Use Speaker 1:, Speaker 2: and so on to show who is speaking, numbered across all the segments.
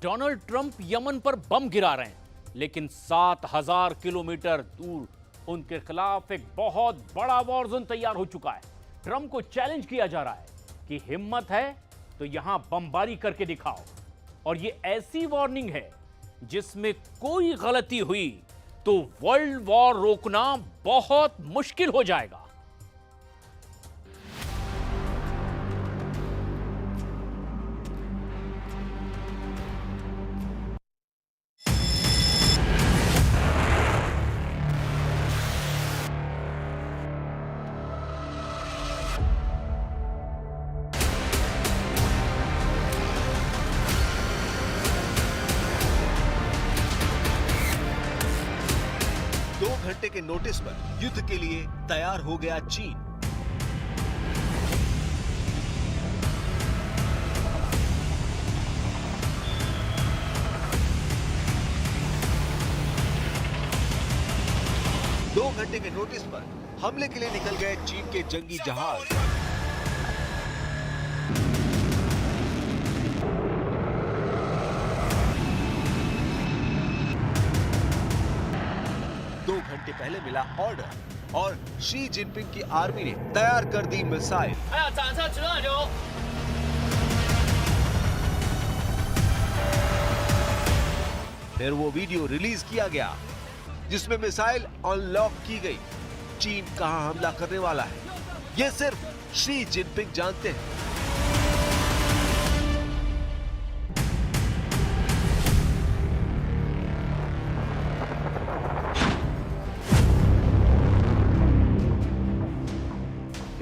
Speaker 1: Donald Trump Yemen पर बम गिरा रहे हैं, लेकिन 7,000 किलोमीटर दूर उनके खिलाफ एक बहुत बड़ा वॉर जोन तैयार हो चुका है। ट्रंप को चैलेंज किया जा रहा है कि हिम्मत है तो यहां बमबारी करके दिखाओ। और यह ऐसी वार्निंग है जिसमें कोई गलती हुई तो वर्ल्ड वॉर रोकना बहुत मुश्किल हो जाएगा।
Speaker 2: घंटे के नोटिस पर युद्ध के लिए तैयार हो गया चीन। दो घंटे के नोटिस पर हमले के लिए निकल गए चीन के जंगी जहाज। घंटे पहले मिला ऑर्डर और शी जिनपिंग की आर्मी ने तैयार कर दी मिसाइल। फिर वो वीडियो रिलीज किया गया जिसमें मिसाइल अनलॉक की गई। चीन कहां हमला करने वाला है ये सिर्फ शी जिनपिंग जानते हैं।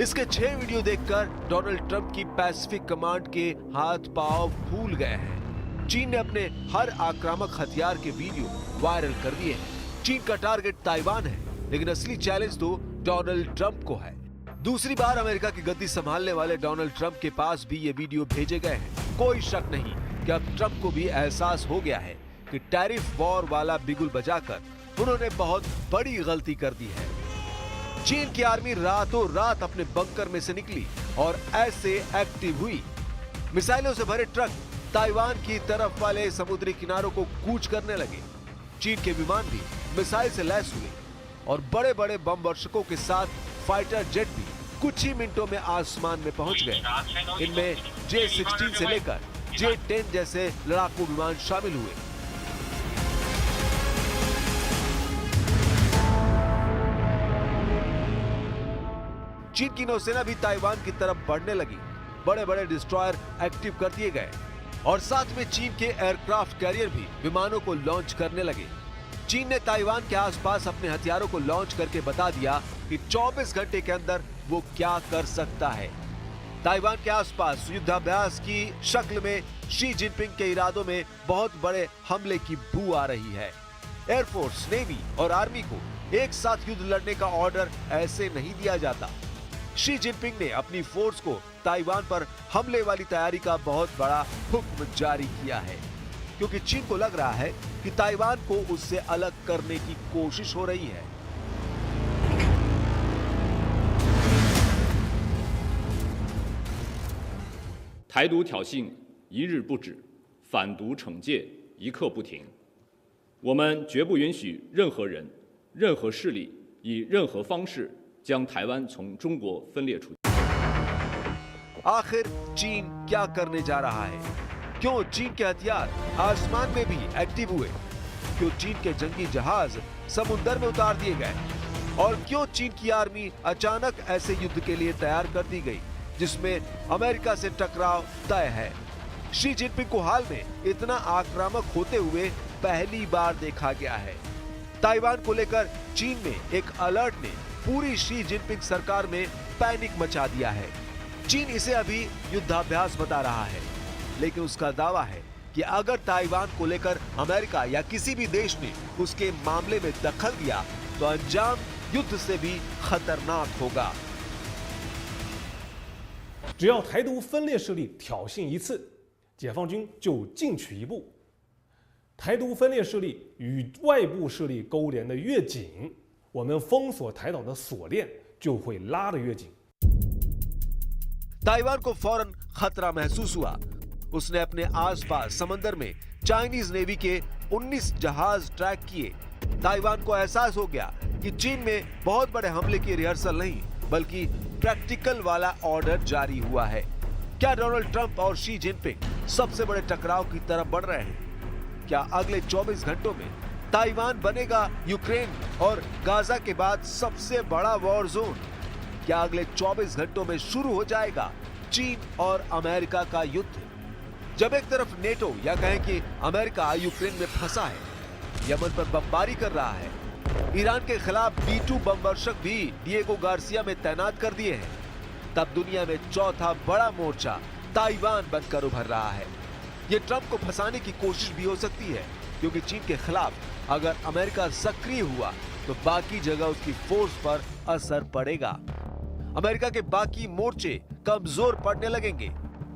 Speaker 2: इसके 6 वीडियो देखकर डोनाल्ड ट्रंप की पैसिफिक कमांड के हाथ पांव फूल गए हैं। चीन ने अपने हर आक्रामक हथियार के वीडियो वायरल कर दिए हैं। चीन का टारगेट ताइवान है, लेकिन असली चैलेंज तो डोनाल्ड ट्रंप को है। दूसरी बार अमेरिका की गद्दी संभालने वाले डोनाल्ड ट्रंप के पास भी ये वीडियो भेजे गए हैं। कोई शक नहीं कि अब ट्रंप को भी एहसास हो गया है कि टैरिफ वॉर वाला बिगुल बजाकर उन्होंने बहुत बड़ी गलती कर दी है। चीन की आर्मी रातों रात अपने बंकर में से निकली और ऐसे एक्टिव हुई। मिसाइलों से भरे ट्रक ताइवान की तरफ वाले समुद्री किनारों को कूच करने लगे। चीन के विमान भी मिसाइल से लैस हुए और बड़े बड़े बम वर्षकों के साथ फाइटर जेट भी कुछ ही मिनटों में आसमान में पहुंच गए। इनमें J-16 से लेकर J-10 जैसे लड़ाकू विमान शामिल हुए। चीन की नौसेना भी ताइवान की तरफ बढ़ने लगी। बड़े बड़े डिस्ट्रॉयर एक्टिव कर दिए गए और साथ में चीन के एयरक्राफ्ट कैरियर भी विमानों को लॉन्च करने लगे। चीन ने ताइवान के आसपास अपने हथियारों को लॉन्च करके बता दिया कि 24 घंटे के अंदर वो क्या कर सकता है। ताइवान के आसपास युद्धाभ्यास की शक्ल में शी जिनपिंग के इरादों में बहुत बड़े हमले की बू आ रही है। एयरफोर्स, नेवी और आर्मी को एक साथ युद्ध लड़ने का ऑर्डर ऐसे नहीं दिया जाता। शी जिनपिंग ने अपनी फोर्स को ताइवान पर हमले वाली तैयारी का बहुत बड़ा हुक्म जारी किया है, क्योंकि चीन को लग रहा है कि ताइवान को उससे अलग करने की कोशिश हो रही है।
Speaker 3: 台独挑衅一日不止，反独惩戒一刻不停。我们绝不允许任何人、任何势力以任何方式将台湾从中国分裂出去。
Speaker 2: आखिर चीन क्या करने जा रहा है? क्यों चीन के हथियार आसमान में भी एक्टिव हुए? क्यों चीन के जंगी जहाज समुद्र में उतार दिए गए? और क्यों चीन की आर्मी अचानक ऐसे युद्ध के लिए तैयार कर दी गई जिसमें अमेरिका से टकराव तय है? शी जिनपिंग को हाल में इतना आक्रामक होते हुए पहली बार देखा गया है। ताइवान को लेकर चीन में एक अलर्ट ने पूरी शी जिनपिंग सरकार में पैनिक मचा दिया है। चीन इसे अभी युद्धाभ्यास बता रहा है, लेकिन उसका दावा है कि अगर ताइवान को लेकर अमेरिका या किसी भी देश ने उसके मामले में दखल दिया तो अंजाम युद्ध से भी खतरनाक होगा।
Speaker 4: 只要台独分裂势力挑衅一次，解放军就进取一步。台独分裂势力与外部势力勾连的越紧，我们封锁台岛的锁链就会拉得越紧。
Speaker 2: ताइवान को फौरन खतरा महसूस हुआ उसने अपने आसपास समंदर में चाइनीज नेवी के 19 जहाज ट्रैक किए। ताइवान को एहसास हो गया कि चीन में बहुत बड़े हमले की रिहर्सल नहीं बल्कि प्रैक्टिकल वाला ऑर्डर जारी हुआ है। क्या डोनाल्ड ट्रंप और शी जिनपिंग सबसे बड़े टकराव की तरफ बढ़ रहे हैं? क्या अगले 24 घंटों में ताइवान बनेगा यूक्रेन और गाजा के बाद सबसे बड़ा वॉर जोन? क्या अगले 24 घंटों में शुरू हो जाएगा चीन और अमेरिका का युद्ध? जब एक तरफ नेटो या कहें कि अमेरिका यूक्रेन में फंसा है, यमन पर बमबारी कर रहा है, ईरान के खिलाफ B-2 बम वर्षक भी डिएगो गार्सिया में तैनात कर दिए हैं, तब दुनिया में चौथा बड़ा मोर्चा ताइवान बनकर उभर रहा है। ये ट्रंप को फंसाने की कोशिश भी हो सकती है, क्योंकि चीन के खिलाफ अगर अमेरिका सक्रिय हुआ तो बाकी जगह उसकी फोर्स पर असर पड़ेगा। अमेरिका के बाकी मोर्चे कमजोर पड़ने लगेंगे।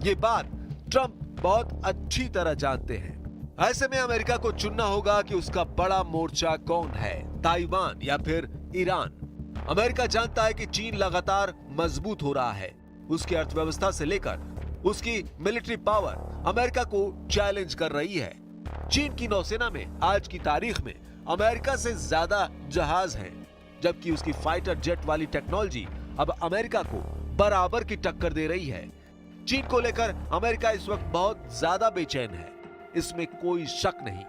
Speaker 2: ये बात ट्रंप बहुत अच्छी तरह जानते हैं। ऐसे में अमेरिका को चुनना होगा कि उसका बड़ा मोर्चा कौन है, ताइवान या फिर ईरान। अमेरिका जानता है कि चीन लगातार मजबूत हो रहा है। उसकी अर्थव्यवस्था से लेकर उसकी मिलिट्री पावर अमेरिका को चैलेंज कर रही है। चीन की नौसेना में आज की तारीख में अमेरिका से ज्यादा जहाज हैं, जबकि उसकी फाइटर जेट वाली टेक्नोलॉजी अब अमेरिका को बराबर की टक्कर दे रही है। चीन को लेकर अमेरिका इस वक्त बहुत ज्यादा बेचैन है, इसमें कोई शक नहीं।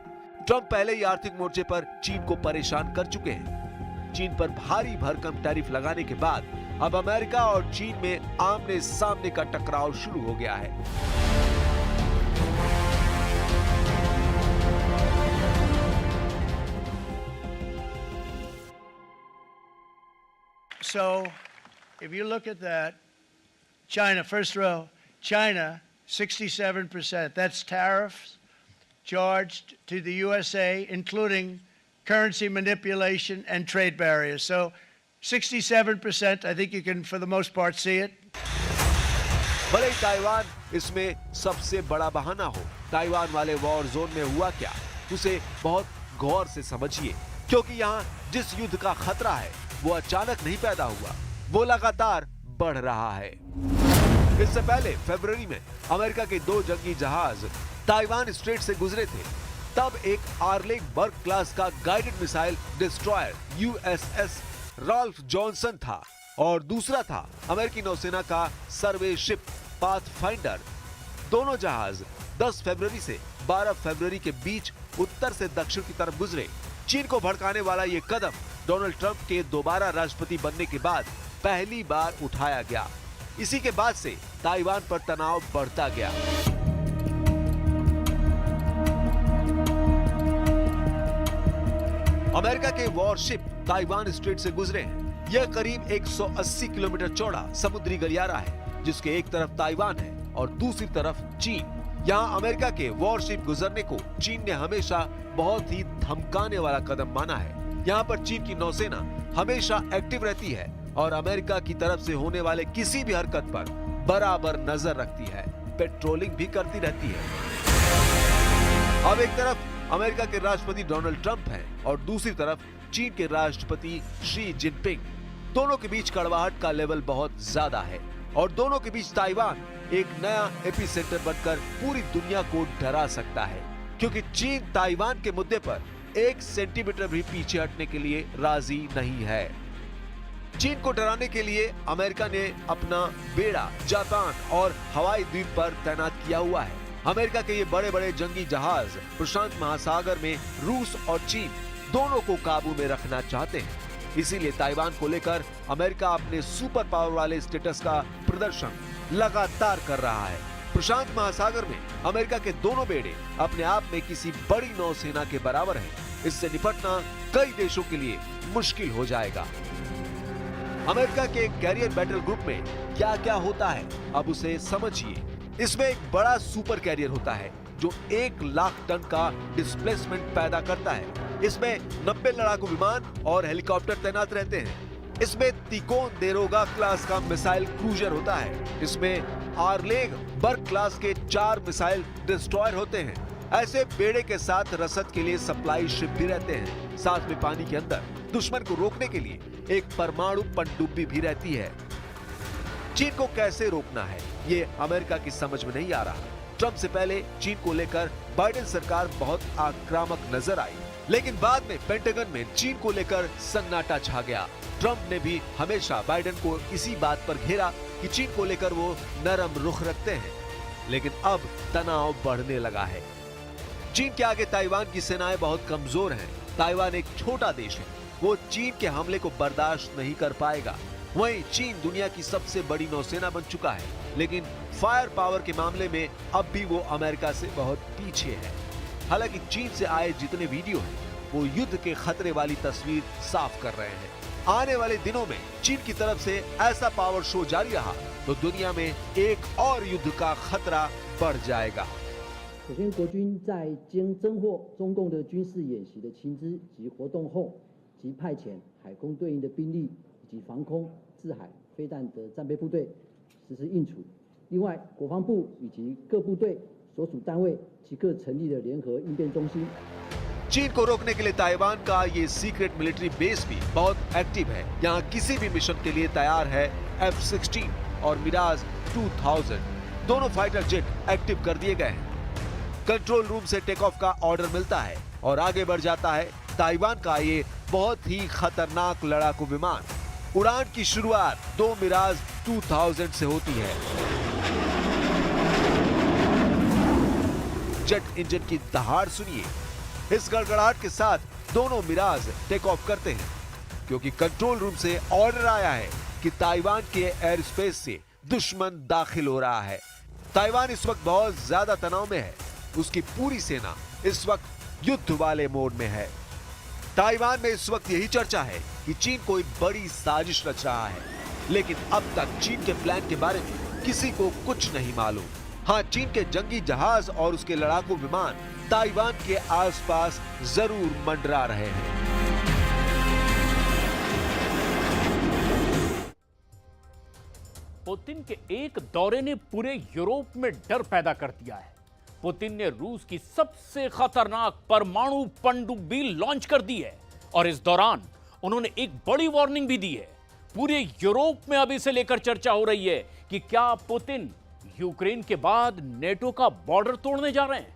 Speaker 2: ट्रंप पहले ही आर्थिक मोर्चे पर चीन को परेशान कर चुके हैं। चीन पर भारी भरकम टैरिफ लगाने के बाद अब अमेरिका और चीन में आमने सामने का टकराव शुरू हो गया है।
Speaker 5: So, if you look at that, China, first row, China, 67%. That's tariffs charged to the USA, including currency manipulation and trade barriers. So 67%, I think you can, for the most part, see it.
Speaker 2: भले ही Taiwan इसमें सबसे बड़ा बहाना हो, Taiwan वाले war zone में हुआ क्या, उसे बहुत गौर से समझिए, क्योंकि यहाँ जिस युद्ध का खतरा है वो अचानक नहीं पैदा हुआ, वो लगातार बढ़ रहा है। इससे पहले फरवरी में अमेरिका के 2 जंगी जहाज ताइवान स्ट्रेट से गुजरे थे। तब एक आर्लेग बर्ग क्लास का guided missile destroyer USS Ralph Johnson था और दूसरा था अमेरिकी नौसेना का सर्वे शिप पाथफाइंडर। दोनों जहाज 10 फरवरी से 12 फरवरी के बीच उत्तर से दक्षिण की तरफ गुजरे। चीन को भड़काने वाला ये कदम डोनाल्ड ट्रंप के दोबारा राष्ट्रपति बनने के बाद पहली बार उठाया गया। इसी के बाद से ताइवान पर तनाव बढ़ता गया। अमेरिका के वॉरशिप ताइवान स्ट्रेट से गुजरे हैं। यह करीब 180 किलोमीटर चौड़ा समुद्री गलियारा है, जिसके एक तरफ ताइवान है और दूसरी तरफ चीन। यहाँ अमेरिका के वॉरशिप गुजरने को चीन ने हमेशा बहुत ही धमकाने वाला कदम माना है। यहाँ पर चीन की नौसेना हमेशा एक्टिव रहती है और अमेरिका की तरफ से होने वाले किसी भी हरकत पर बराबर नजर रखती है, पेट्रोलिंग भी करती रहती है। अब एक तरफ अमेरिका के राष्ट्रपति डोनाल्ड ट्रंप हैं और दूसरी तरफ चीन के राष्ट्रपति शी जिनपिंग। दोनों के बीच कड़वाहट का लेवल बहुत ज्यादा है और दोनों के बीच ताइवान एक नया एपिसेंटर बनकर पूरी दुनिया को डरा सकता है, क्योंकि चीन ताइवान के मुद्दे पर 1 सेंटीमीटर भी पीछे हटने के लिए राजी नहीं है। चीन को डराने के लिए अमेरिका ने अपना बेड़ा जापान और हवाई द्वीप पर तैनात किया हुआ है। अमेरिका के ये बड़े बड़े जंगी जहाज प्रशांत महासागर में रूस और चीन दोनों को काबू में रखना चाहते हैं। इसीलिए ताइवान को लेकर अमेरिका अपने सुपर पावर वाले स्टेटस का प्रदर्शन लगातार कर रहा है। प्रशांत महासागर में अमेरिका के दोनों बेड़े अपने आप में किसी बड़ी नौसेना के बराबर हैं। इससे निपटना कई देशों के लिए मुश्किल हो जाएगा। अमेरिका के कैरियर बैटल ग्रुप में क्या क्या होता है, अब उसे समझिए। इसमें एक बड़ा सुपर कैरियर होता है जो 1 लाख टन का डिस्प्लेसमेंट पैदा करता है। इसमें 90 लड़ाकू विमान और हेलीकॉप्टर तैनात रहते हैं। इसमें तिकोन देरोगा क्लास का मिसाइल क्रूजर होता है। इसमें आर्लेग बर्ग क्लास के 4 मिसाइल डिस्ट्रॉयर होते हैं। ऐसे बेड़े के साथ रसद के लिए सप्लाई शिप भी रहते हैं। साथ में पानी के अंदर दुश्मन को रोकने के लिए एक परमाणु पनडुब्बी भी रहती है। चीन को कैसे रोकना है, ये अमेरिका की समझ में नहीं आ रहा। ट्रंप से पहले चीन को लेकर बाइडेन सरकार बहुत आक्रामक नजर आई, लेकिन बाद में पेंटागन में चीन को लेकर सन्नाटा छा गया। ट्रंप ने भी हमेशा बाइडेन को इसी बात पर घेरा कि चीन को लेकर वो नरम रुख रखते हैं, लेकिन अब तनाव बढ़ने लगा है। चीन के आगे ताइवान की सेनाएं बहुत कमजोर हैं। ताइवान एक छोटा देश है, वो चीन के हमले को बर्दाश्त नहीं कर पाएगा। वहीं चीन दुनिया की सबसे बड़ी नौसेना बन चुका है, लेकिन फायर पावर के मामले में अब भी वो अमेरिका से बहुत पीछे है। हालांकि चीन से आए जितने वीडियो हैं, वो युद्ध के खतरे वाली तस्वीर साफ कर रहे हैं। आने वाले दिनों में चीन की तरफ से ऐसा पावर शो जारी रहा तो दुनिया में एक और युद्ध का खतरा बढ़ जाएगा।
Speaker 6: 首先，国军在经侦获中共的军事演习的情资及活动后，即派遣海空对应的兵力以及防空、制海、飞弹的战备部队实施应处。另外，国防部以及各部队所属单位即刻成立了联合应变中心。
Speaker 2: चीन को रोकने के लिए ताइवान का ये सीक्रेट मिलिट्री बेस भी बहुत एक्टिव है। यहाँ किसी भी मिशन के लिए तैयार है F-16 और मिराज 2000 दोनों फाइटर जेट एक्टिव कर दिए गए हैं। कंट्रोल रूम से टेक ऑफ का ऑर्डर मिलता है और आगे बढ़ जाता है ताइवान का ये बहुत ही खतरनाक लड़ाकू विमान। उड़ान की शुरुआत 2 मिराज 2000 से होती है। जेट इंजन की दहाड़ सुनिए। इस गड़गड़ाहट के साथ दोनों मिराज टेक ऑफ करते हैं, क्योंकि कंट्रोल रूम से ऑर्डर आया है कि ताइवान के एयर स्पेस से दुश्मन दाखिल हो रहा है। ताइवान इस वक्त बहुत ज्यादा तनाव में है। उसकी पूरी सेना इस वक्त युद्ध वाले मोड में है। ताइवान में इस वक्त यही चर्चा है कि चीन कोई बड़ी साजिश रच रहा है, लेकिन अब तक चीन के प्लान के बारे में किसी को कुछ नहीं मालूम। हाँ, चीन के जंगी जहाज और उसके लड़ाकू विमान ताइवान के आसपास जरूर मंडरा रहे हैं।
Speaker 1: पुतिन के एक दौरे ने पूरे यूरोप में डर पैदा कर दिया है। पुतिन ने रूस की सबसे खतरनाक परमाणु पनडुब्बी लॉन्च कर दी है और इस दौरान उन्होंने एक बड़ी वार्निंग भी दी है। पूरे यूरोप में अब इसे लेकर चर्चा हो रही है कि क्या पुतिन यूक्रेन के बाद नेटो का बॉर्डर तोड़ने जा रहे हैं।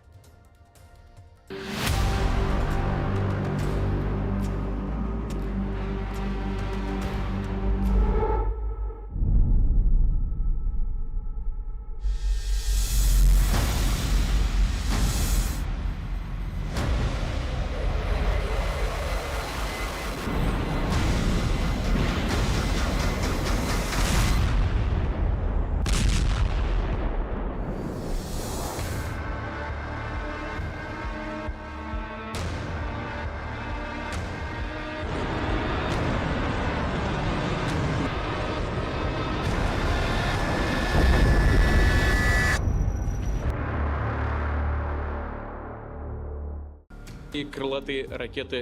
Speaker 7: И крылатые ракеты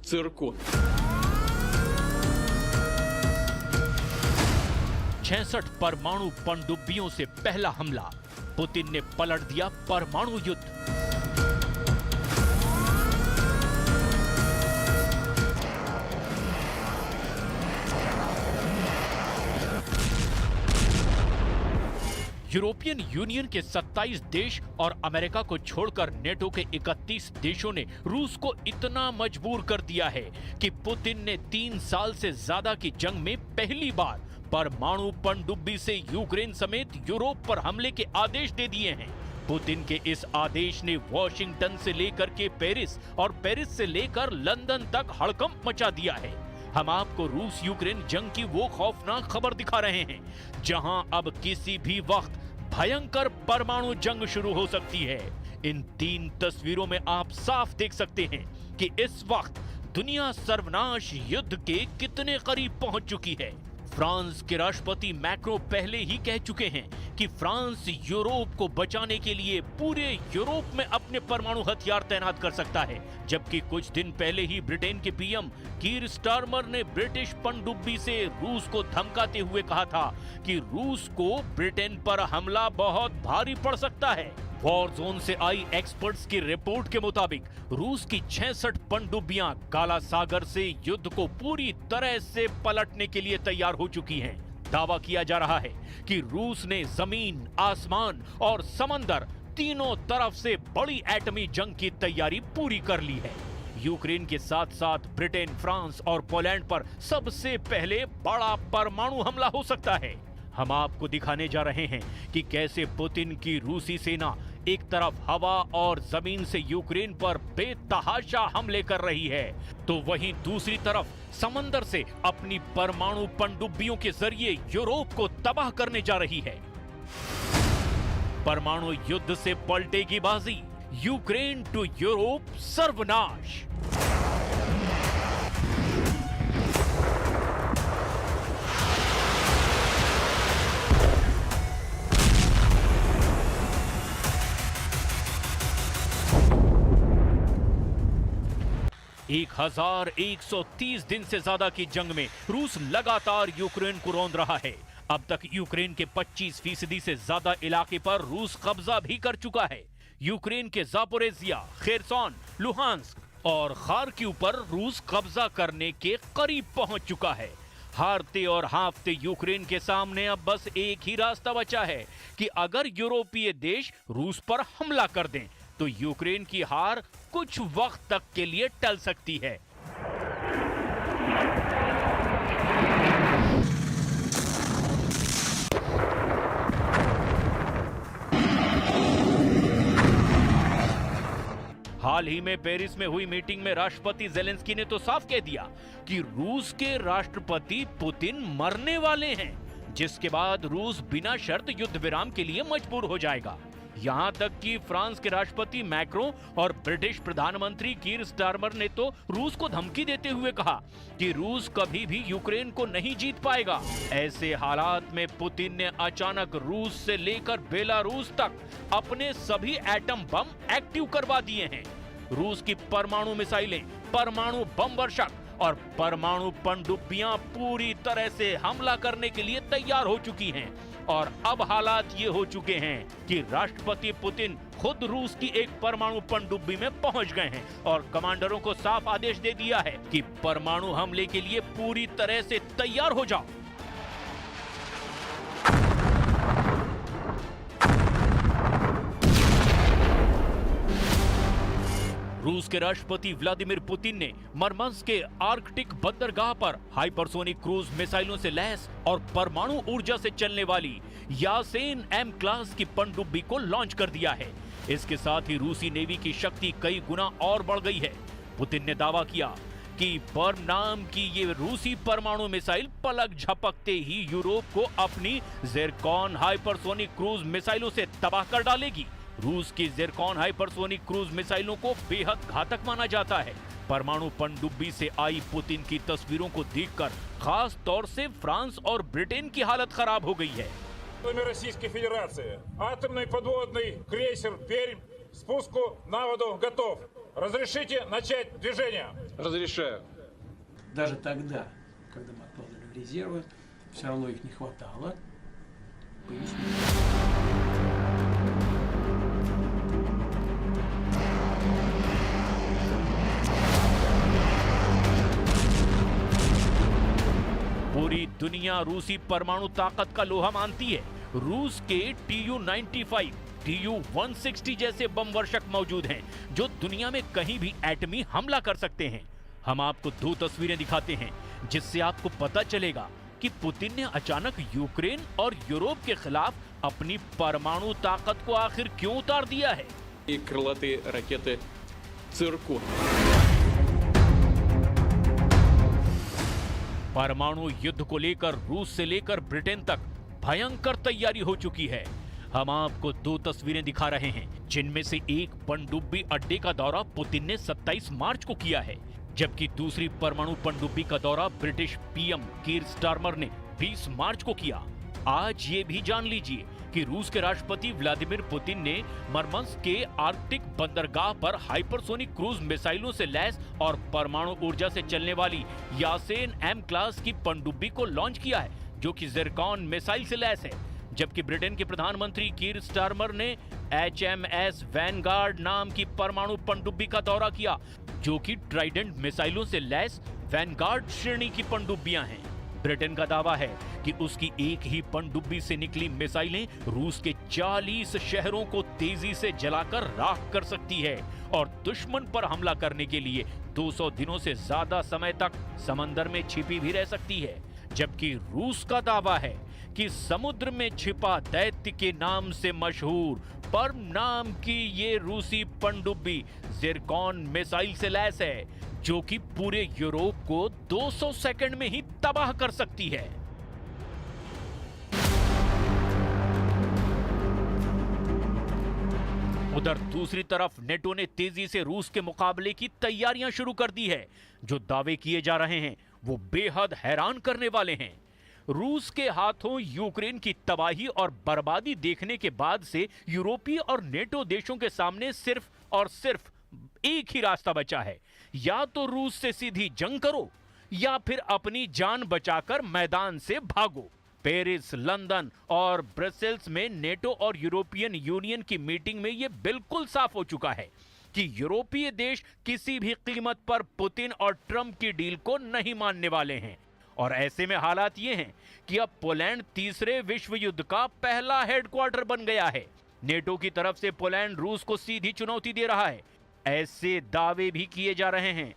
Speaker 7: «Циркон».
Speaker 1: 66 परमाणु पनडुब्बियों से पहला हमला। पुतिन ने पलट दिया परमाणु युद्ध। यूरोपियन यूनियन के 27 देश और अमेरिका को छोड़कर नेटो के 31 देशों ने रूस को इतना मजबूर कर दिया है कि पुतिन ने 3 साल से ज्यादा की जंग में पहली बार परमाणु पनडुब्बी से यूक्रेन समेत यूरोप पर हमले के आदेश दे दिए हैं। पुतिन के इस आदेश ने वॉशिंगटन से लेकर के पेरिस और पेरिस से लेकर लंदन तक हड़कंप मचा दिया है। हम आपको रूस यूक्रेन जंग की वो खौफनाक खबर दिखा रहे हैं जहां अब किसी भी वक्त भयंकर परमाणु जंग शुरू हो सकती है। इन 3 तस्वीरों में आप साफ देख सकते हैं कि इस वक्त दुनिया सर्वनाश युद्ध के कितने करीब पहुंच चुकी है। फ्रांस के राष्ट्रपति मैक्रो पहले ही कह चुके हैं कि फ्रांस यूरोप को बचाने के लिए पूरे यूरोप में अपने परमाणु हथियार तैनात कर सकता है, जबकि कुछ दिन पहले ही ब्रिटेन के पीएम कीर स्टारमर ने ब्रिटिश पनडुब्बी से रूस को धमकाते हुए कहा था कि रूस को ब्रिटेन पर हमला बहुत भारी पड़ सकता है। वॉर जोन से आई एक्सपर्ट्स की रिपोर्ट के मुताबिक रूस की 66 पनडुब्बियां काला सागर से युद्ध को पूरी तरह से पलटने के लिए तैयार हो चुकी हैं। दावा किया जा रहा है कि रूस ने जमीन, आसमान और समंदर तीनों तरफ से बड़ी एटमी जंग की तैयारी पूरी कर ली है। यूक्रेन के साथ साथ ब्रिटेन, फ्रांस और पोलैंड पर सबसे पहले बड़ा परमाणु हमला हो सकता है। हम आपको दिखाने जा रहे हैं कि कैसे पुतिन की रूसी सेना एक तरफ हवा और जमीन से यूक्रेन पर बेतहाशा हमले कर रही है, तो वहीं दूसरी तरफ समंदर से अपनी परमाणु पनडुब्बियों के जरिए यूरोप को तबाह करने जा रही है। परमाणु युद्ध से पलटेगी बाजी, यूक्रेन टू यूरोप सर्वनाश। एक 1130 दिन से ज्यादा की जंग में रूस लगातार यूक्रेन को रौंद रहा है। अब तक यूक्रेन के 25% से ज्यादा इलाके पर रूस कब्जा भी कर चुका है। यूक्रेन के जापोरेजिया, खेरसोन, लुहांस्क और खार्किव पर रूस कब्जा करने के करीब पहुंच चुका है। हारते और हाँफते यूक्रेन के सामने अब बस एक ही रास्ता बचा है कि अगर यूरोपीय देश रूस पर हमला कर दें तो यूक्रेन की हार कुछ वक्त तक के लिए टल सकती है। हाल ही में पेरिस में हुई मीटिंग में राष्ट्रपति जेलेंस्की ने तो साफ कह दिया कि रूस के राष्ट्रपति पुतिन मरने वाले हैं, जिसके बाद रूस बिना शर्त युद्ध विराम के लिए मजबूर हो जाएगा। यहां तक कि फ्रांस के राष्ट्रपति मैक्रों और ब्रिटिश प्रधानमंत्री कीर स्टारमर ने तो रूस को धमकी देते हुए कहा कि रूस कभी भी यूक्रेन को नहीं जीत पाएगा। ऐसे हालात में पुतिन ने अचानक रूस से लेकर बेलारूस तक अपने सभी एटम बम एक्टिव करवा दिए हैं। रूस की परमाणु मिसाइलें, परमाणु बम वर्षक और परमाणु पनडुब्बियां पूरी तरह से हमला करने के लिए तैयार हो चुकी हैं। और अब हालात ये हो चुके हैं कि राष्ट्रपति पुतिन खुद रूस की एक परमाणु पनडुब्बी में पहुंच गए हैं और कमांडरों को साफ आदेश दे दिया है कि परमाणु हमले के लिए पूरी तरह से तैयार हो जाओ। रूस के राष्ट्रपति व्लादिमीर पुतिन ने मरमंस्क के आर्कटिक बंदरगाह पर हाइपरसोनिक क्रूज मिसाइलों से लैस और परमाणु ऊर्जा से चलने वाली यासेन एम क्लास की पनडुब्बी को लॉन्च कर दिया है। इसके साथ ही रूसी नेवी की शक्ति कई गुना और बढ़ गई है। पुतिन ने दावा किया कि बर्म नाम की ये रूसी परमाणु मिसाइल पलक झपकते ही यूरोप को अपनी ज़िरकॉन हाइपरसोनिक क्रूज मिसाइलों से तबाह कर डालेगी। रूस की ज़िरकॉन हाइपरसोनिक क्रूज मिसाइलों को बेहद घातक माना जाता है। परमाणु पनडुब्बी से आई पुतिन की तस्वीरों को देखकर खास तौर से फ्रांस और ब्रिटेन की हालत खराब हो गई है।
Speaker 8: Российской Федерации. Атомный подводный крейсер «Пермь» спуску на воду готов. Разрешите начать движение?
Speaker 7: Разрешаю.
Speaker 9: Даже тогда, когда мы откладывали резервы, все равно их не хватало.
Speaker 1: पूरी दुनिया रूसी परमाणु ताकत का लोहा मानती है। रूस के Tu-95, Tu-160 जैसे बम वर्षक मौजूद हैं जो दुनिया में कहीं भी एटमी हमला कर सकते हैं। हम आपको दो तस्वीरें दिखाते हैं जिससे आपको पता चलेगा कि पुतिन ने अचानक यूक्रेन और यूरोप के खिलाफ अपनी परमाणु ताकत को आखिर क्यों उतार दिया है।
Speaker 7: И крылатые ракеты «Циркон».
Speaker 1: परमाणु युद्ध को लेकर रूस से लेकर ब्रिटेन तक भयंकर तैयारी हो चुकी है। हम आपको दो तस्वीरें दिखा रहे हैं जिनमें से एक पनडुब्बी अड्डे का दौरा पुतिन ने 27 मार्च को किया है, जबकि दूसरी परमाणु पनडुब्बी का दौरा ब्रिटिश पीएम कीर स्टारमर ने 20 मार्च को किया। आज ये भी जान लीजिए कि रूस के राष्ट्रपति व्लादिमीर पुतिन ने मरमंस्क के आर्कटिक बंदरगाह पर हाइपरसोनिक क्रूज मिसाइलों से लैस और परमाणु ऊर्जा से चलने वाली यासेन एम क्लास की पनडुब्बी को लॉन्च किया है, जो कि ज़िरकॉन मिसाइल से लैस है। जबकि ब्रिटेन के प्रधानमंत्री कीर स्टारमर ने HMS वैनगार्ड नाम की परमाणु पनडुब्बी का दौरा किया, जो कि ट्राइडेंट मिसाइलों से लैस वैनगार्ड श्रेणी की पनडुब्बियां हैं। ब्रिटेन का दावा है कि उसकी एक ही पनडुब्बी से निकली मिसाइलें रूस के 40 शहरों को तेजी से जलाकर राख कर सकती है और दुश्मन पर हमला करने के लिए 200 दिनों से ज्यादा समय तक समंदर में छिपी भी रह सकती है। जबकि रूस का दावा है कि समुद्र में छिपा दैत्य के नाम से मशहूर पर्म नाम की ये रूसी पनडुब्बी जिरकॉन मिसाइल से लैस है, जो कि पूरे यूरोप को 200 सेकंड में ही तबाह कर सकती है। उधर दूसरी तरफ नेटो ने तेजी से रूस के मुकाबले की तैयारियां शुरू कर दी है। जो दावे किए जा रहे हैं वो बेहद हैरान करने वाले हैं। रूस के हाथों यूक्रेन की तबाही और बर्बादी देखने के बाद से यूरोपीय और नेटो देशों के सामने सिर्फ और सिर्फ एक ही रास्ता बचा है, या तो रूस से सीधी जंग करो या फिर अपनी जान बचाकर मैदान से भागो। पेरिस, लंदन और ब्रसेल्स में नेटो और यूरोपियन यूनियन की मीटिंग में यह बिल्कुल साफ हो चुका है कि यूरोपीय देश किसी भी कीमत पर पुतिन और ट्रंप की डील को नहीं मानने वाले हैं। और ऐसे में हालात ये हैं कि अब पोलैंड तीसरे विश्व युद्ध का पहला हेडक्वार्टर बन गया है। नेटो की तरफ से पोलैंड रूस को सीधी चुनौती दे रहा है, ऐसे दावे भी किए जा रहे हैं।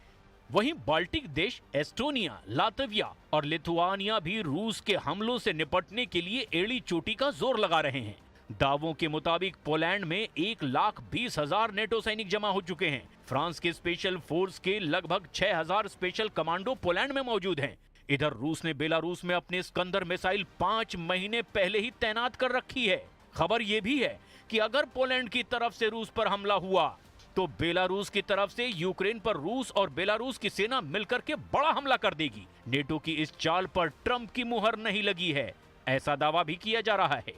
Speaker 1: वहीं बाल्टिक देश एस्टोनिया, लातविया और लिथुआनिया भी रूस के हमलों से निपटने के लिए एड़ी चोटी का जोर लगा रहे हैं। दावों के मुताबिक पोलैंड में 1,20,000 नेटो सैनिक जमा हो चुके हैं। फ्रांस के स्पेशल फोर्स के लगभग 6,000 स्पेशल कमांडो पोलैंड में मौजूद हैं। इधर रूस ने बेलारूस में अपनी स्कंदर मिसाइल 5 महीने पहले ही तैनात कर रखी है। खबर यह भी है कि अगर पोलैंड की तरफ से रूस पर हमला हुआ तो बेलारूस की तरफ से यूक्रेन पर रूस और बेलारूस की सेना मिलकर के बड़ा हमला कर देगी। नेटो की इस चाल पर ट्रंप की मुहर नहीं लगी है, ऐसा दावा भी किया जा रहा है।